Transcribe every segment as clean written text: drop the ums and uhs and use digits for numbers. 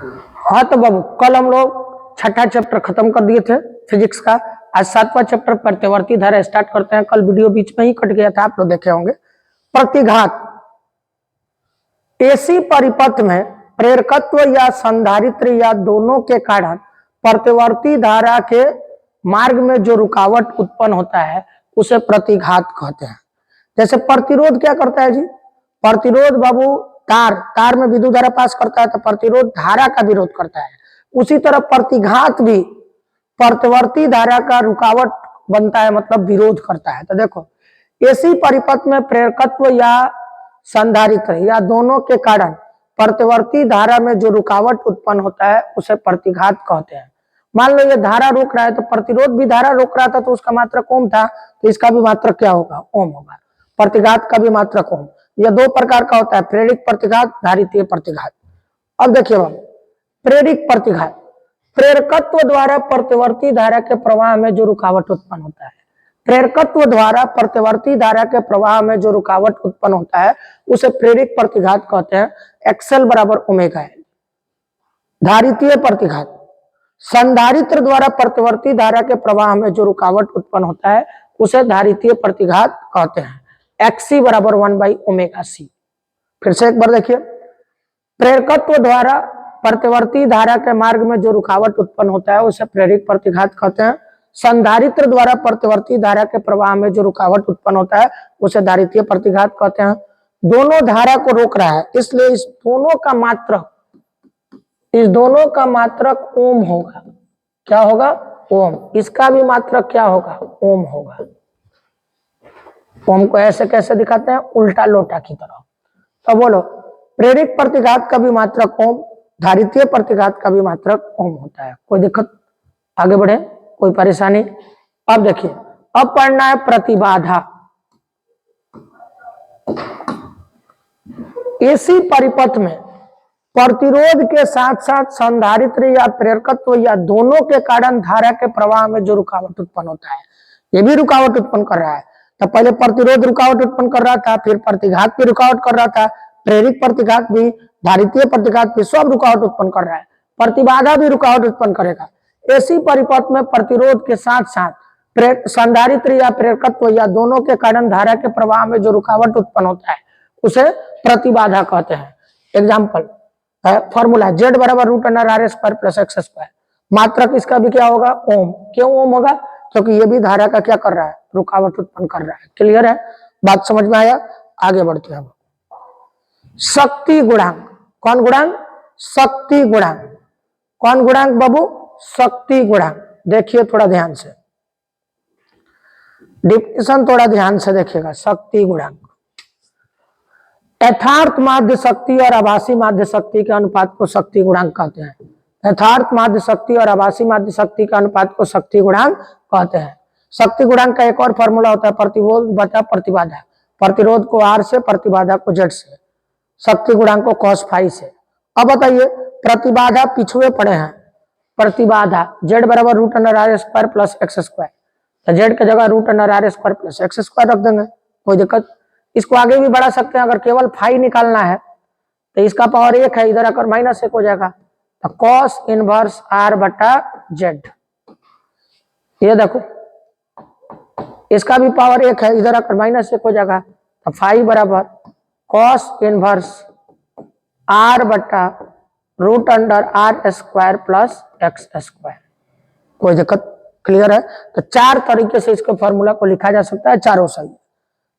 हाँ तो बाबू कल हम लोग छठा चैप्टर खत्म कर दिए थे फिजिक्स का। आज सातवां चैप्टर प्रतिवर्ती धारा स्टार्ट करते हैं। कल वीडियो बीच में ही कट गया था, आप लोग देखे होंगे। प्रतिघात एसी परिपथ में प्रेरकत्व या संधारित्र या दोनों के कारण प्रतिवर्ती धारा के मार्ग में जो रुकावट उत्पन्न होता है उसे प्रतिघात कहते हैं। जैसे प्रतिरोध क्या करता है जी? प्रतिरोध बाबू तार में विद्युत धारा पास करता है तो प्रतिरोध धारा का विरोध करता है। उसी तरह प्रतिघात भी प्रतिवर्ती धारा का रुकावट बनता है, मतलब विरोध करता है। तो देखो, एसी परिपथ में प्रेरकत्व या संधारित्र या दोनों के कारण प्रतिवर्ती धारा में जो रुकावट उत्पन्न होता है उसे प्रतिघात कहते हैं। मान लो ये धारा रोक रहा है तो प्रतिरोध भी धारा रोक रहा था तो उसका मात्रक ओम था, तो इसका भी मात्रक क्या होगा? ओम होगा। प्रतिघात का भी मात्रक ओम। यह दो प्रकार का होता है, प्रेरित प्रतिघात, धारितीय प्रतिघात। अब देखिए बाबू, प्रेरित प्रतिघात प्रेरकत्व द्वारा प्रतिवर्ती धारा के प्रवाह में जो रुकावट उत्पन्न होता है, प्रेरकत्व द्वारा प्रतिवर्ती धारा के प्रवाह में जो रुकावट उत्पन्न होता है उसे प्रेरित प्रतिघात कहते हैं। एक्सेल बराबर ओमेगा एल। धारितीय प्रतिघात संधारित्र द्वारा प्रतिवर्ती धारा के प्रवाह में जो रुकावट उत्पन्न होता है उसे धारितीय प्रतिघात कहते हैं। एक्सी बराबर 1/ओमेगा-c। फिर से एक बार देखिए, प्रेरकत्व द्वारा प्रतिवर्ती धारा के मार्ग में जो रुकावट उत्पन्न होता है उसे प्रेरित प्रतिघात कहते हैं। संधारित्र द्वारा प्रतिवर्ती धारा के प्रवाह में जो रुकावट उत्पन्न होता है उसे धारितीय प्रतिघात कहते हैं। दोनों धारा को रोक रहा है, इसलिए इस दोनों का मात्रक ओम होगा। क्या होगा? ओम। इसका भी मात्रक क्या होगा? ओम होगा। ओम को ऐसे कैसे दिखाते हैं? उल्टा लोटा की तरह। तो बोलो, प्रेरित प्रतिघात का भी मात्रक ओम, धारितीय प्रतिघात का भी मात्रक ओम होता है। कोई दिक्कत? आगे बढ़े, कोई परेशानी? अब देखिए, अब पढ़ना है प्रतिबाधा। एसी परिपथ में प्रतिरोध के साथ साथ संधारित्र या प्रेरकत्व या दोनों के कारण धारा के प्रवाह में जो रुकावट उत्पन्न होता है, ये भी रुकावट उत्पन्न कर रहा है। तो पहले प्रतिरोध रुकावट उत्पन्न कर रहा था, फिर प्रतिघात भी रुकावट कर रहा था, प्रेरित प्रतिघात भी, धारितीय प्रतिघात भी, सब रुकावट उत्पन्न कर रहा है। प्रतिबाधा भी रुकावट उत्पन्न करेगा। एसी परिपथ में प्रतिरोध के साथ साथ संधारित्र या प्रेरकत्व या दोनों के कारण धारा के प्रवाह में जो रुकावट उत्पन्न होता है उसे प्रतिबाधा कहते हैं। एग्जाम्पल फॉर्मूला Z बराबर √R² प्लस X²। मात्रक इसका भी क्या होगा? ओम। क्यों ओम होगा? क्योंकि ये भी धारा का क्या कर रहा है? रुकावट उत्पन्न कर रहा है। क्लियर है? बात समझ में आया? आगे बढ़ते हैं। शक्ति गुणांक। कौन गुणांक? शक्ति गुणांक। कौन गुणांक बाबू? शक्ति गुणांक। देखिए थोड़ा ध्यान से, डिफिनेशन थोड़ा ध्यान से देखिएगा। शक्ति गुणांक यथार्थ माध्य शक्ति और आभासी माध्य शक्ति के अनुपात को शक्ति गुणांक कहते हैं। यथार्थ माध्य शक्ति और आभासी माध्य शक्ति का अनुपात को शक्ति गुणांक कहते हैं। शक्ति गुणांक का एक और फॉर्मूला होता है, प्रतिरोध बटा प्रतिबाधा। प्रतिरोध को R से, प्रतिबाधा को Z से, शक्ति गुणांक को cos φ से। अब बताइए, प्रतिबाधा पिछुए पड़े हैं। प्रतिबाधा Z बराबर √R² प्लस X²। तो Z की जगह √R² प्लस X² रख देंगे, कोई दिक्कत? इसको आगे भी बढ़ा सकते हैं। अगर केवल फाई निकालना है तो इसका पावर 1 है, इधर आकर -1 हो जाएगा, तो cos इनवर्स R बटा Z। ये देखो, इसका भी पावर 1 है, इधर आकर -1 हो जाएगा, तो फाई बराबर cos इनवर्स R बटा √R² प्लस X²। कोई दिक्कत? क्लियर है? तो चार तरीके से इसके फॉर्मूला को लिखा जा सकता है, चारों सही।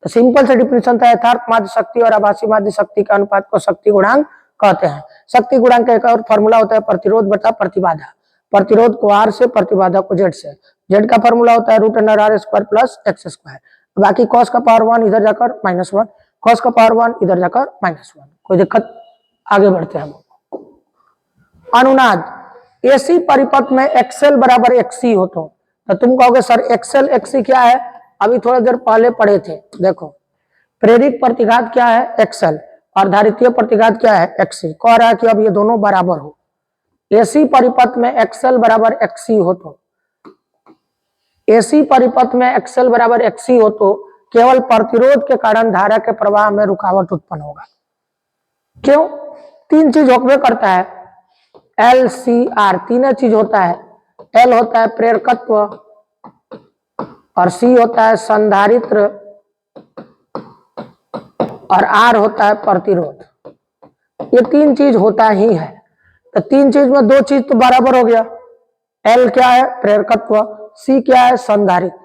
तो सिंपल से डिफिनेशन था, यथार्थ माध्य शक्ति और आभासी माध्य शक्ति का अनुपात को शक्ति गुणांक कहते हैं। शक्ति गुणांक का एक और फॉर्मूला होता है, प्रतिरोध बटा प्रतिबाधा। प्रतिरोध को R से, प्रतिबाधा को Z से। Z का फॉर्मूला होता है √R² प्लस X²। बाकी cos का पावर 1 इधर जाकर -1, cos का पावर 1 इधर जाकर -1। कोई दिक्कत? आगे बढ़ते हैं। अनुनाद एसी परिपथ में XL बराबर XC हो तो तुम कहोगे सर XL XC क्या है? अभी थोड़ा देर पहले पढ़े थे। देखो, प्रेरित प्रतिघात क्या है? XL, और धारितीय प्रतिघात क्या है? XC। कह रहा है कि अब ये दोनों बराबर हो। एसी परिपथ में XL बराबर XC हो तो, एसी परिपथ में XL बराबर XC हो तो केवल प्रतिरोध के कारण धारा के प्रवाह में रुकावट उत्पन्न होगा। क्यों? तीन चीज होकर करता है। एल सी आर, तीनों चीज होता है। एल होता है प्रेरकत्व और सी होता है संधारित्र और आर होता है प्रतिरोध। ये तीन चीज होता ही है। तो तीन चीज में दो चीज तो बराबर हो गया। एल क्या है प्रेरकत्व, सी क्या है संधारित्र।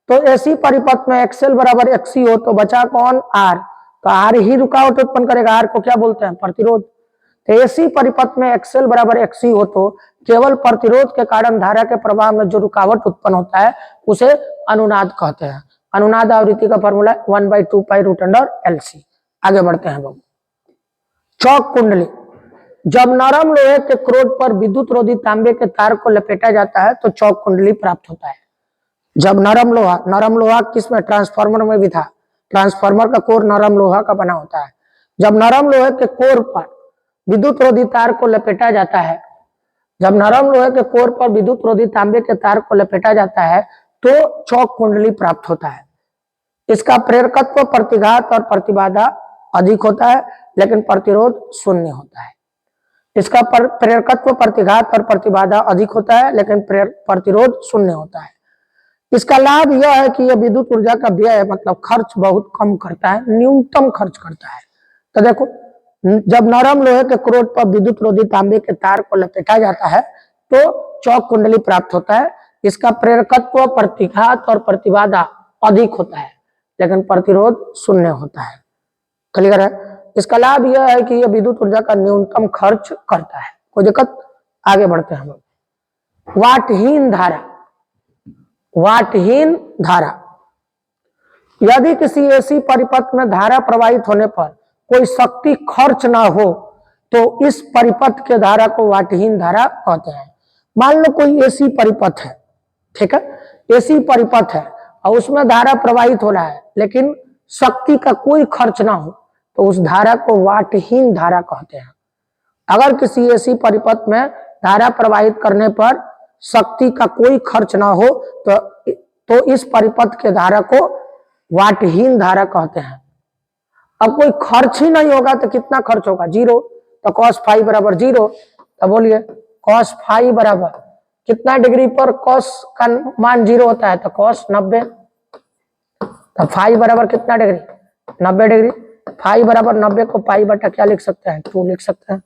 तो ऐसी परिपथ में एक्सएल बराबर एक्सी हो तो बचा कौन आर, तो आर ही रुकावट उत्पन्न करेगा। आर को क्या बोलते हैं प्रतिरोध। तो ऐसी परिपथ में एक्सएल बराबर एक्सी हो तो केवल प्रतिरोध के कारण धारा के प्रवाह में जो रुकावट उत्पन्न होता है उसे अनुनाद कहते हैं। अनुनाद आवृत्ति का formula 1/2 pi root under LC. आगे बढ़ते हैं बाबू। चौक कुंडली, जब नरम लोहे के क्रोध पर विद्युत रोधी तांबे के तार को लपेटा जाता है तो चौक कुंडली प्राप्त होता है। जब नरम लोहा किसमें, ट्रांसफार्मर में भी था। ट्रांसफार्मर का कोर नरम लोहा का बना होता है। जब नरम लोहे के कोर पर विद्युत रोधी तार को लपेटा जाता है, जब नरम लोहे के कोर पर विद्युत रोधी तांबे के तार को लपेटा जाता है तो चौक कुंडली प्राप्त होता है। इसका प्रेरकत्व, प्रतिघात और प्रतिबाधा अधिक होता है लेकिन प्रतिरोध शून्य होता है। इसका प्रेरकत्व, प्रतिघात और प्रतिबाधा अधिक होता है लेकिन प्रतिरोध शून्य होता है। इसका लाभ यह है कि यह विद्युत ऊर्जा का व्यय मतलब खर्च बहुत कम करता है, न्यूनतम खर्च करता है। तो देखो, जब नरम लोहे के क्रोध पर विद्युत रोधी तांबे के तार को लपेटा जाता है तो चौक कुंडली प्राप्त होता है। इसका प्रेरकत्व, प्रतिघात और प्रतिबाधा अधिक होता है लेकिन प्रतिरोध शून्य होता है। क्लियर है। इसका लाभ यह है कि यह विद्युत ऊर्जा का न्यूनतम खर्च करता है। कोई दिक्कत। आगे बढ़ते हैं हम लोग। वाटहीन धारा, वाटहीन धारा, यदि किसी ऐसी परिपथ में धारा प्रवाहित होने पर कोई शक्ति खर्च ना हो तो इस परिपथ के धारा को वाटहीन धारा कहते हैं। मान लो कोई ऐसी परिपथ है, ठीक है, ऐसी परिपथ है और उसमें धारा प्रवाहित हो रहा है लेकिन शक्ति का कोई खर्च ना हो तो उस धारा को वाटहीन धारा कहते हैं। अगर किसी ऐसी परिपथ में धारा प्रवाहित करने पर शक्ति का कोई खर्च ना हो तो इस परिपथ के धारा को वाटहीन धारा कहते हैं। अब कोई खर्च ही नहीं होगा तो कितना खर्च होगा, जीरो। तो cos फाई बराबर जीरो। तो बोलिए cos फाई बराबर कितना डिग्री पर cos का मान जीरो होता है, तो cos 90। तो फाई बराबर कितना डिग्री, 90 डिग्री। फाई बराबर 90 को पाई बटा क्या लिख सकते हैं, 2 लिख सकते हैं।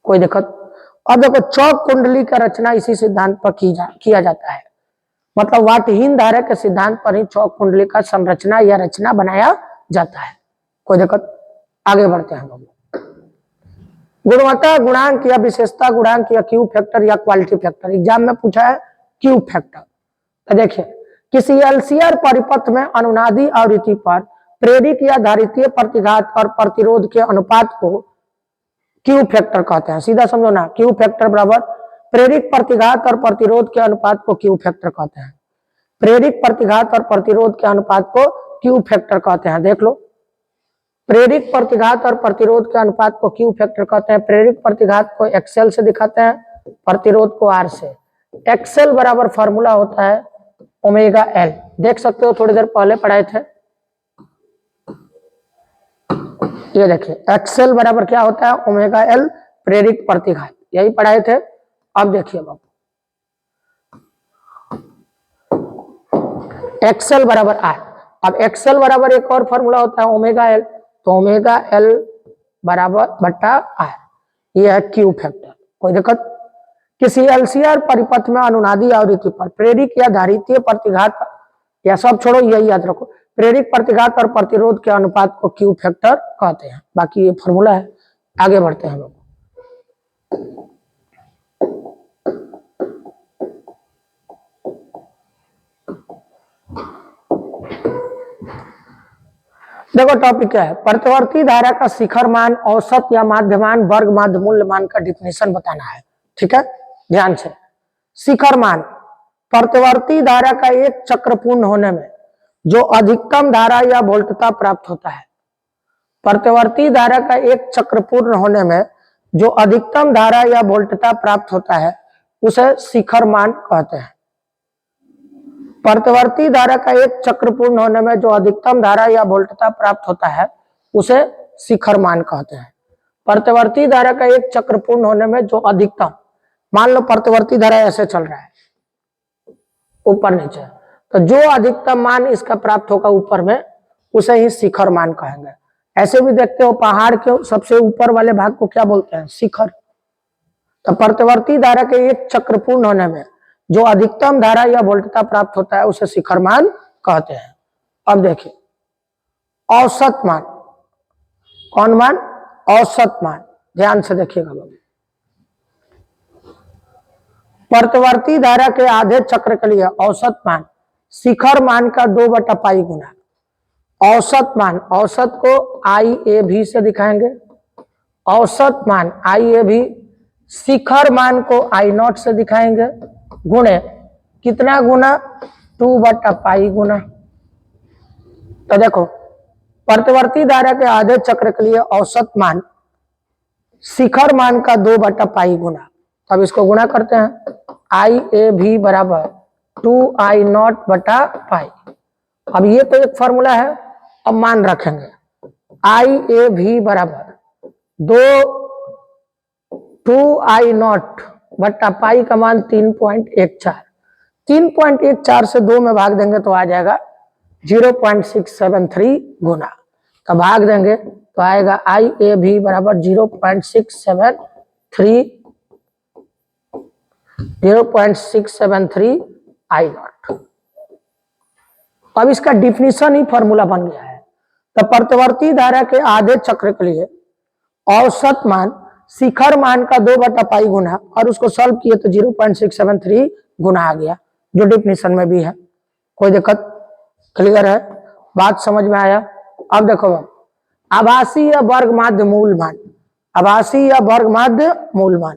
कोई दिक्कत। अब देखो, चौक कुंडली का रचना इसी सिद्धांत पर किया जाता है। मतलब वाटहीन धारा के सिद्धांत पर ही चौक कुंडली का संरचना या रचना बनाया जाता है। कोई दिक्कत। आगे बढ़ते हैं हम। गुणवत्ता गुणांक या विशेषता गुणांक या क्यू फैक्टर या क्वालिटी फैक्टर, एग्जाम में पूछा है क्यू फैक्टर। तो देखिए, किसी एलसीआर परिपथ में अनुनादी आवृत्ति पर प्रेरक या धारितीय प्रतिघात और प्रतिरोध के अनुपात को क्यू फैक्टर कहते हैं। सीधा समझो ना, क्यू फैक्टर बराबर प्रेरक प्रतिघात और प्रतिरोध के अनुपात को क्यू फैक्टर कहते हैं। प्रेरक प्रतिघात और प्रतिरोध के अनुपात को क्यू फैक्टर कहते हैं। देख लो, प्रेरक प्रतिघात और प्रतिरोध के अनुपात को क्यू फैक्टर कहते हैं। प्रेरक प्रतिघात को एक्सएल से दिखाते हैं, प्रतिरोध को आर से। एक्सएल बराबर फॉर्मूला होता है ओमेगा एल, देख सकते हो, थोड़ी देर पहले पढ़ाए थे। ये देखिए, एक्सएल बराबर क्या होता है, ओमेगा एल प्रेरक प्रतिघात, यही पढ़ाए थे। अब देखिए बाबू, एक्सएल बराबर आर। अब एक्सएल बराबर एक और फॉर्मूला होता है ओमेगा एल, तो ओमेगा एल बराबर बट्टा आर, यह है क्यू फैक्टर। कोई दिक्कत। किसी एलसीआर परिपथ में अनुनादी आवृत्ति पर प्रेरक या धारितीय प्रतिघात, या सब छोड़ो, यही याद रखो, प्रेरक प्रतिघात और प्रतिरोध के अनुपात को क्यू फैक्टर कहते हैं। बाकी ये फॉर्मूला है। आगे बढ़ते हैं हम लोग। देखो टॉपिक क्या है, प्रतिवर्ती धारा का शिखर मान, औसत या माध्यमान, वर्ग माध्य मूल्य मान का डिफिनेशन बताना है। ठीक है, ध्यान से। शिखर मान, प्रतिवर्ती धारा का एक चक्र पूर्ण होने में जो अधिकतम धारा या वोल्टता प्राप्त होता है। प्रतिवर्ती धारा का एक चक्र पूर्ण होने में जो अधिकतम धारा या वोल्टता प्राप्त होता है उसे शिखर मान कहते हैं। प्रतिवर्ती धारा का एक चक्र पूर्ण होने में जो अधिकतम धारा या वोल्टता प्राप्त होता है उसे शिखर मान कहते हैं। प्रत्यवर्ती धारा का एक चक्र पूर्ण होने में जो अधिकतम, मान लो प्रत्यवर्ती धारा ऐसे चल रहा है ऊपर नीचे, तो जो अधिकतम मान इसका प्राप्त होगा ऊपर में उसे ही शिखर मान कहेंगे। ऐसे भी देखते हो पहाड़ के सबसे ऊपर वाले भाग को क्या बोलते हैं, शिखर। तो प्रत्यवर्ती धारा के एक चक्र पूर्ण होने में जो अधिकतम धारा या वोल्टता प्राप्त होता है उसे शिखर मान कहते हैं। अब देखिए औसत मान, कौन मान, औसत मान, ध्यान से देखिएगा लोग। प्रत्यवर्ती धारा के आधे चक्र के लिए औसत मान शिखर मान का 2/पाई गुना औसत मान, औसत को IAV से दिखाएंगे, औसत मान IAV शिखर मान को I0 से दिखाएंगे, गुणे कितना गुना, 2/पाई गुना। तो देखो प्रत्यवर्ती धारा के आधे चक्र के लिए औसत मान शिखर मान का 2/पाई गुना, अब इसको गुणा करते हैं, IAV बराबर 2I0/पाई। अब ये तो एक फॉर्मूला है, अब मान रखेंगे IAV बराबर 2I0/पाई का मान 3.14, 3.14 से 2 में भाग देंगे तो आ जाएगा 0.673 गुना। तो भाग देंगे तो आएगा IAV बराबर 0.673 I0। अब इसका डिफिनीशन ही फॉर्मूला बन गया है। तो प्रत्यवर्ती धारा के आधे चक्र के लिए औसत मान शिखर मान का 2/पाई गुना, और उसको सॉल्व किए तो 0.673 गुना आ गया, जो डिफिनीशन में भी है। कोई दिक्कत, क्लियर है, बात समझ में आया। अब देखो आभासीय वर्ग माध्य मूल मान, आभासीय वर्ग माध्य मूल मान।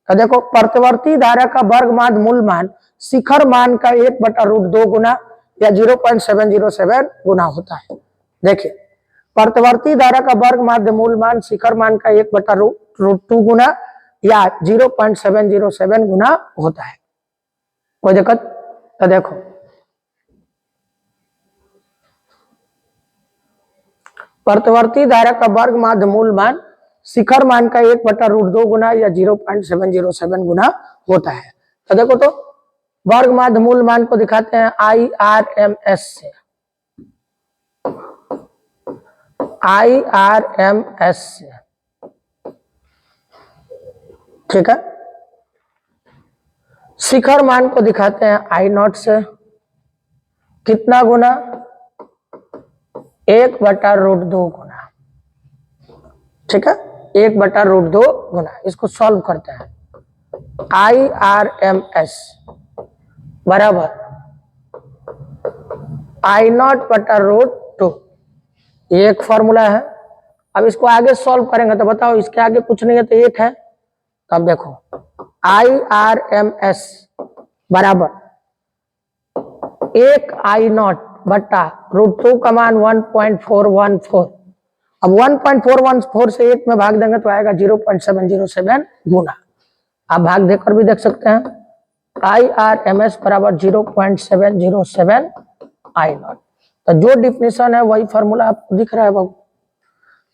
तो देखो प्रत्यवर्ती धारा का वर्ग माध्य मूल मान शिखर मान का 1/√2 गुना या 0.707 गुना होता है। देखिए प्रत्यवर्ती धारा का वर्ग माध्य मूल मान शिखर मान का 1/√2 गुना या 0.707 गुना होता है। कोई दिक्कत? तो देखो प्रत्यवर्ती धारा का वर्ग माध्य मूल मान शिखर मान का 1/√2 गुना या 0.707 गुना होता है। तो देखो तो वर्ग माध्य मूल मान को दिखाते हैं IRMS से, IRMS से, ठीक है। शिखर मान को दिखाते हैं I0 से, कितना गुना, 1/√2 गुना, ठीक है, 1/√2 गुना। इसको सॉल्व करते हैं, IRMS बराबर I0/√2, ये एक फॉर्मूला है। अब इसको आगे सॉल्व करेंगे तो बताओ इसके आगे कुछ नहीं है तो 1 है। तो अब देखो IRMS बराबर 1 I0/√2 का मान 1.414। अब 1.414 से 1 में भाग देंगे तो आएगा 0.707 गुना। आप भाग देकर भी देख सकते हैं, IRMS बराबर 0.707 I0। तो जो डिफिनेशन है वही फॉर्मूला आपको दिख रहा है बाबू।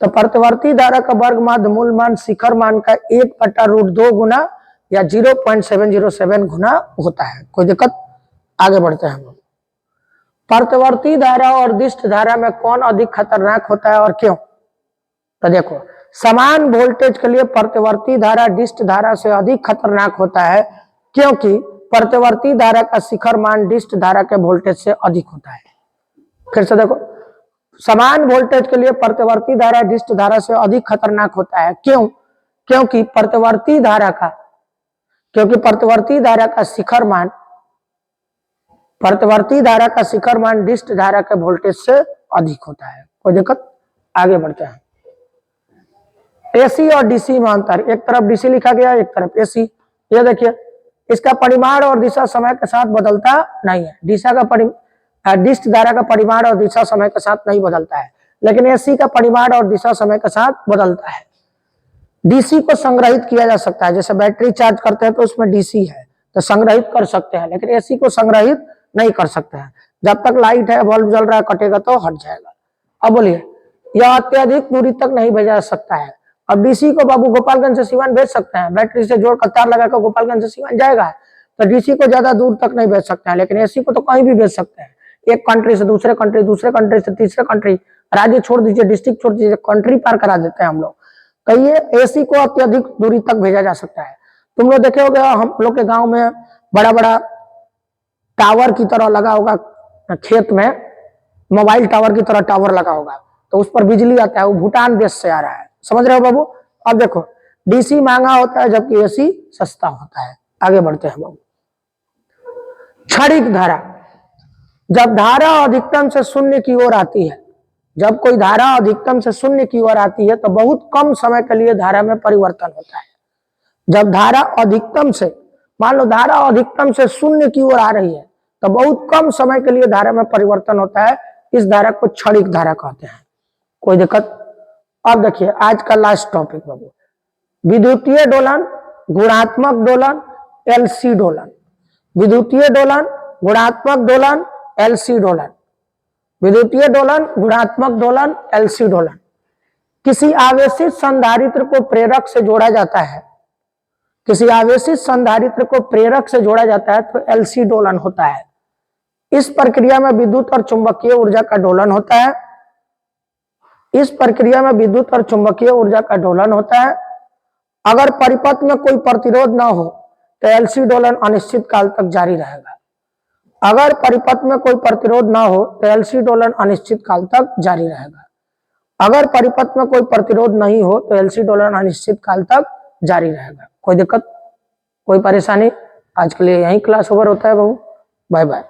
तो प्रत्यवर्ती धारा का वर्ग माध्य मूल मान शिखर मान का 1/√2 गुना या 0.707 गुना होता है। कोई दिक्कत? आगे बढ़ते हैं हम। प्रत्यवर्ती धारा और दिष्ट धारा में कौन अधिक खतरनाक होता है और क्यों? तो देखो समान वोल्टेज के लिए प्रत्यवर्ती धारा डिष्ट धारा से अधिक खतरनाक होता है, क्योंकि प्रत्यवर्ती धारा का शिखर मान डिष्ट धारा के वोल्टेज से अधिक होता है। फिर से देखो, समान वोल्टेज के लिए प्रत्यवर्ती धारा डिष्ट धारा से अधिक खतरनाक होता है। क्यों? क्योंकि प्रत्यवर्ती धारा का शिखर मान, प्रत्यवर्ती धारा का शिखर मान डिष्ट धारा के वोल्टेज से अधिक होता है। कोई दिक्कत? आगे बढ़ते हैं। AC और DC में अंतर, एक तरफ DC लिखा गया एक तरफ AC। ये देखिए इसका परिमाण और दिशा समय के साथ बदलता नहीं है। डिष्ट धारा का परिमाण और दिशा समय के साथ नहीं बदलता है, लेकिन AC का परिमाण और दिशा समय के साथ बदलता है। DC को संग्रहित किया जा सकता है, जैसे बैटरी चार्ज करते हैं तो उसमें DC है तो संग्रहित कर सकते हैं, लेकिन AC को संग्रहित नहीं कर सकते हैं। जब तक लाइट है, बल्ब जल रहा है, कटेगा तो हट जाएगा। अब बोलिए, यह अत्यधिक दूरी तक नहीं भेजा जा सकता है। अब डीसी को बाबू गोपालगंज से सिवान भेज सकते हैं, बैटरी से जोड़कर तार लगाकर गोपालगंज से सिवान जाएगा, तो डीसी को ज्यादा दूर तक नहीं भेज सकते हैं, लेकिन एसी को तो कहीं भी भेज सकते हैं, एक कंट्री से दूसरे कंट्री, दूसरे कंट्री से तीसरे कंट्री, राज्य छोड़ दीजिए, डिस्ट्रिक्ट छोड़ दीजिए, कंट्री पार करा देते हैं हम लोग। तो ये एसी को अत्यधिक दूरी तक भेजा जा सकता है। तुम लोग देखे होगे हम लोग के गांव में बड़ा बड़ा टावर की तरह लगा होगा, खेत में मोबाइल टावर की तरह टावर लगा होगा, तो उस पर बिजली आता है, वो भूटान देश से आ रहा है, समझ रहे हो बाबू। अब देखो डीसी महंगा होता है जबकि एसी सस्ता होता है। आगे बढ़ते हैं बाबू। क्षणिक धारा, जब धारा अधिकतम से शून्य की ओर आती है, जब कोई धारा अधिकतम से शून्य की ओर आती है तो बहुत कम समय के लिए धारा में परिवर्तन होता है। जब धारा अधिकतम से, मान लो धारा अधिकतम से शून्य की ओर आ रही है तो बहुत कम समय के लिए धारा में परिवर्तन होता है, इस धारा को क्षणिक धारा कहते हैं। कोई दिक्कत? अब देखिए आज का लास्ट टॉपिक बाबू, विद्युतीय दोलन, गुणात्मक दोलन, एलसी दोलन। विद्युतीय दोलन, गुणात्मक दोलन, एलसी दोलन। विद्युतीय दोलन, गुणात्मक दोलन, एलसी दोलन। किसी आवेशित संधारित्र को प्रेरक से जोड़ा जाता है, किसी आवेशित संधारित्र को प्रेरक से जोड़ा जाता है तो एलसी दोलन होता है। इस प्रक्रिया में विद्युत और चुंबकीय ऊर्जा का दोलन होता है। इस प्रक्रिया में विद्युत और चुंबकीय ऊर्जा का दोलन होता है। अगर परिपथ में कोई प्रतिरोध ना हो तो एलसी दोलन अनिश्चित काल तक जारी रहेगा। अगर परिपथ में कोई प्रतिरोध ना हो तो एलसी दोलन अनिश्चित काल तक जारी रहेगा। अगर परिपथ में कोई प्रतिरोध नहीं हो तो एलसी दोलन अनिश्चित काल तक जारी रहेगा। कोई दिक्कत, कोई परेशानी? आज के लिए यही क्लास ओवर होता है बाबू। Bye bye.